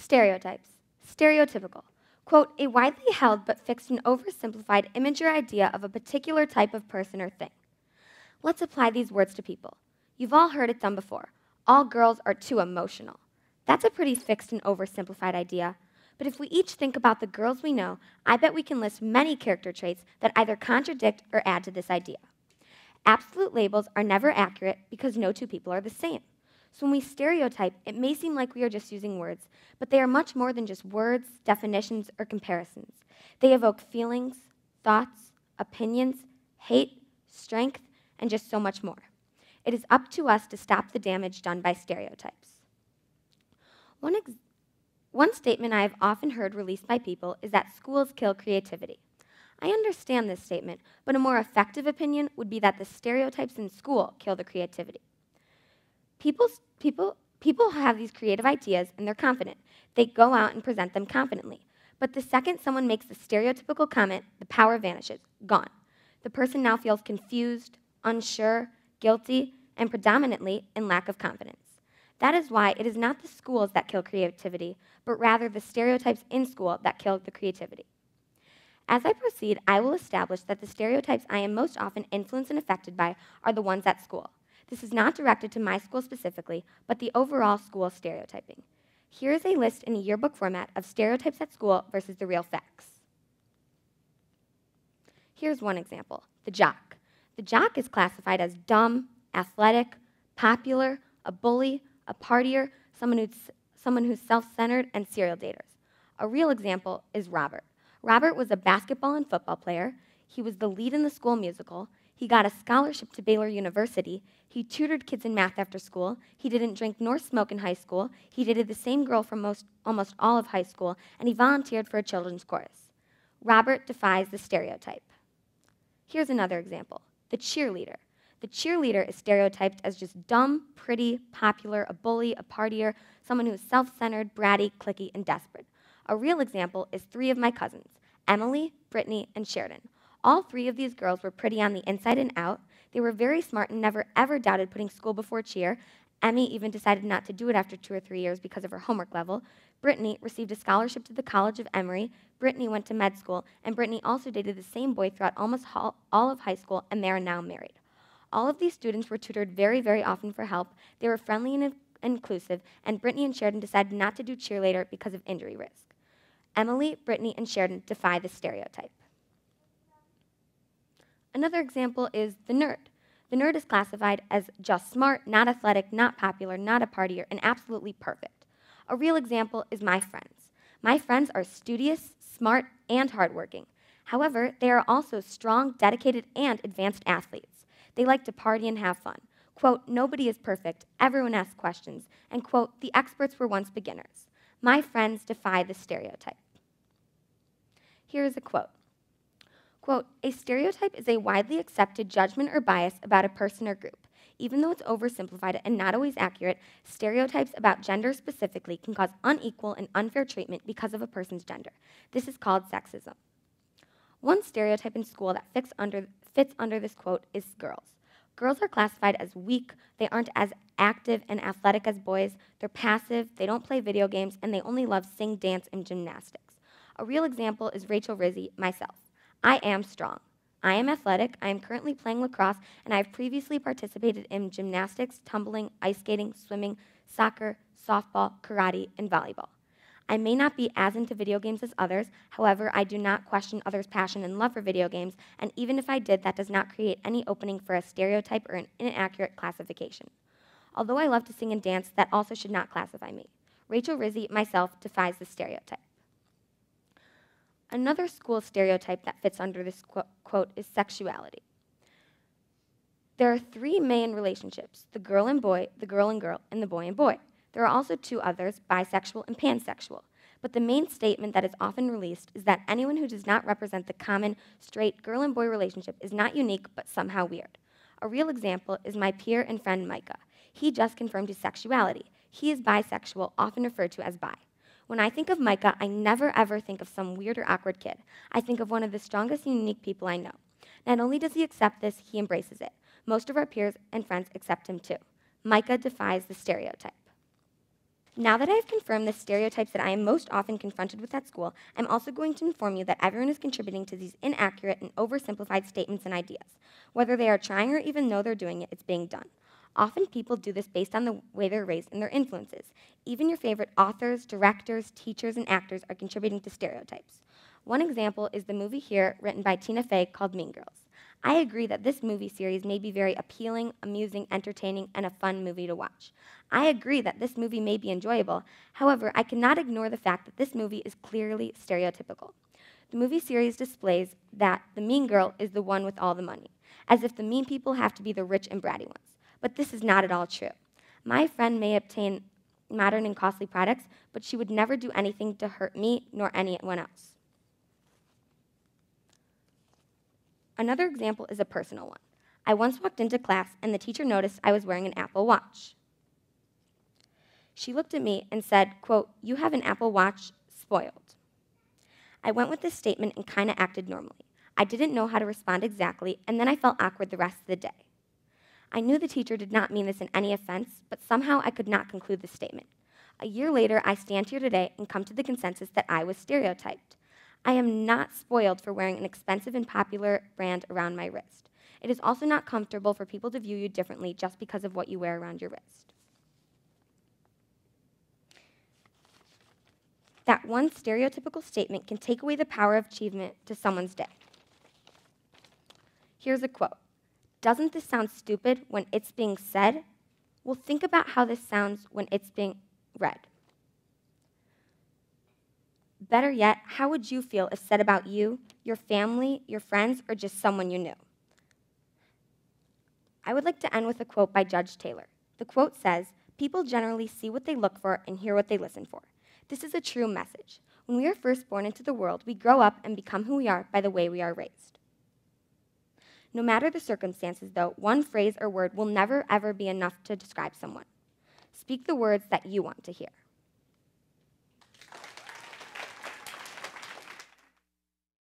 Stereotypes. Stereotypical. Quote, a widely held but fixed and oversimplified image or idea of a particular type of person or thing. Let's apply these words to people. You've all heard it done before. All girls are too emotional. That's a pretty fixed and oversimplified idea. But if we each think about the girls we know, I bet we can list many character traits that either contradict or add to this idea. Absolute labels are never accurate because no two people are the same. So when we stereotype, it may seem like we are just using words, but they are much more than just words, definitions, or comparisons. They evoke feelings, thoughts, opinions, hate, strength, and just so much more. It is up to us to stop the damage done by stereotypes. One statement I have often heard released by people is that schools kill creativity. I understand this statement, but a more effective opinion would be that the stereotypes in school kill the creativity. People have these creative ideas and they're confident. They go out and present them confidently. But the second someone makes a stereotypical comment, the power vanishes, gone. The person now feels confused, unsure, guilty, and predominantly in lack of confidence. That is why it is not the schools that kill creativity, but rather the stereotypes in school that kill the creativity. As I proceed, I will establish that the stereotypes I am most often influenced and affected by are the ones at school. This is not directed to my school specifically, but the overall school stereotyping. Here is a list in a yearbook format of stereotypes at school versus the real facts. Here's one example, the jock. The jock is classified as dumb, athletic, popular, a bully, a partier, someone who's self-centered, and serial daters. A real example is Robert. Robert was a basketball and football player. He was the lead in the school musical. He got a scholarship to Baylor University. He tutored kids in math after school. He didn't drink nor smoke in high school. He dated the same girl for almost all of high school, and he volunteered for a children's chorus. Robert defies the stereotype. Here's another example, the cheerleader. The cheerleader is stereotyped as just dumb, pretty, popular, a bully, a partier, someone who is self-centered, bratty, cliquey, and desperate. A real example is 3 of my cousins, Emily, Brittany, and Sheridan. All 3 of these girls were pretty on the inside and out. They were very smart and never ever doubted putting school before cheer. Emmy even decided not to do it after 2 or 3 years because of her homework level. Brittany received a scholarship to the College of Emory. Brittany went to med school, and Brittany also dated the same boy throughout almost all of high school, and they are now married. All of these students were tutored very, very often for help. They were friendly and inclusive, and Brittany and Sheridan decided not to do cheerleader because of injury risk. Emily, Brittany, and Sheridan defy the stereotype. Another example is the nerd. The nerd is classified as just smart, not athletic, not popular, not a partier, and absolutely perfect. A real example is my friends. My friends are studious, smart, and hardworking. However, they are also strong, dedicated, and advanced athletes. They like to party and have fun. Quote, nobody is perfect, everyone asks questions, and quote, the experts were once beginners. My friends defy the stereotype. Here is a quote. Quote, a stereotype is a widely accepted judgment or bias about a person or group. Even though it's oversimplified and not always accurate, stereotypes about gender specifically can cause unequal and unfair treatment because of a person's gender. This is called sexism. One stereotype in school that fits under this quote is girls. Girls are classified as weak, they aren't as active and athletic as boys, they're passive, they don't play video games, and they only love sing, dance, and gymnastics. A real example is Rachael Rizzi, myself. I am strong. I am athletic, I am currently playing lacrosse, and I have previously participated in gymnastics, tumbling, ice skating, swimming, soccer, softball, karate, and volleyball. I may not be as into video games as others, however, I do not question others' passion and love for video games, and even if I did, that does not create any opening for a stereotype or an inaccurate classification. Although I love to sing and dance, that also should not classify me. Rachael Rizzi, myself, defies the stereotype. Another school stereotype that fits under this quote is sexuality. There are 3 main relationships, the girl and boy, the girl and girl, and the boy and boy. There are also 2 others, bisexual and pansexual. But the main statement that is often released is that anyone who does not represent the common straight girl and boy relationship is not unique but somehow weird. A real example is my peer and friend Micah. He just confirmed his sexuality. He is bisexual, often referred to as bi. When I think of Micah, I never ever think of some weird or awkward kid. I think of one of the strongest and unique people I know. Not only does he accept this, he embraces it. Most of our peers and friends accept him too. Micah defies the stereotype. Now that I have confirmed the stereotypes that I am most often confronted with at school, I'm also going to inform you that everyone is contributing to these inaccurate and oversimplified statements and ideas. Whether they are trying or even know they're doing it, it's being done. Often people do this based on the way they're raised and their influences. Even your favorite authors, directors, teachers, and actors are contributing to stereotypes. One example is the movie Here, written by Tina Fey, called Mean Girls. I agree that this movie series may be very appealing, amusing, entertaining, and a fun movie to watch. I agree that this movie may be enjoyable. However, I cannot ignore the fact that this movie is clearly stereotypical. The movie series displays that the mean girl is the one with all the money, as if the mean people have to be the rich and bratty ones. But this is not at all true. My friend may obtain modern and costly products, but she would never do anything to hurt me nor anyone else. Another example is a personal one. I once walked into class and the teacher noticed I was wearing an Apple Watch. She looked at me and said, quote, "You have an Apple Watch, spoiled." I went with this statement and kind of acted normally. I didn't know how to respond exactly, and then I felt awkward the rest of the day. I knew the teacher did not mean this in any offense, but somehow I could not conclude the statement. A year later, I stand here today and come to the consensus that I was stereotyped. I am not spoiled for wearing an expensive and popular brand around my wrist. It is also not comfortable for people to view you differently just because of what you wear around your wrist. That one stereotypical statement can take away the power of achievement to someone's day. Here's a quote. "Doesn't this sound stupid when it's being said? Well, think about how this sounds when it's being read." Better yet, how would you feel if said about you, your family, your friends, or just someone you knew? I would like to end with a quote by Judge Taylor. The quote says, "People generally see what they look for and hear what they listen for." This is a true message. When we are first born into the world, we grow up and become who we are by the way we are raised. No matter the circumstances, though, one phrase or word will never, ever be enough to describe someone. Speak the words that you want to hear.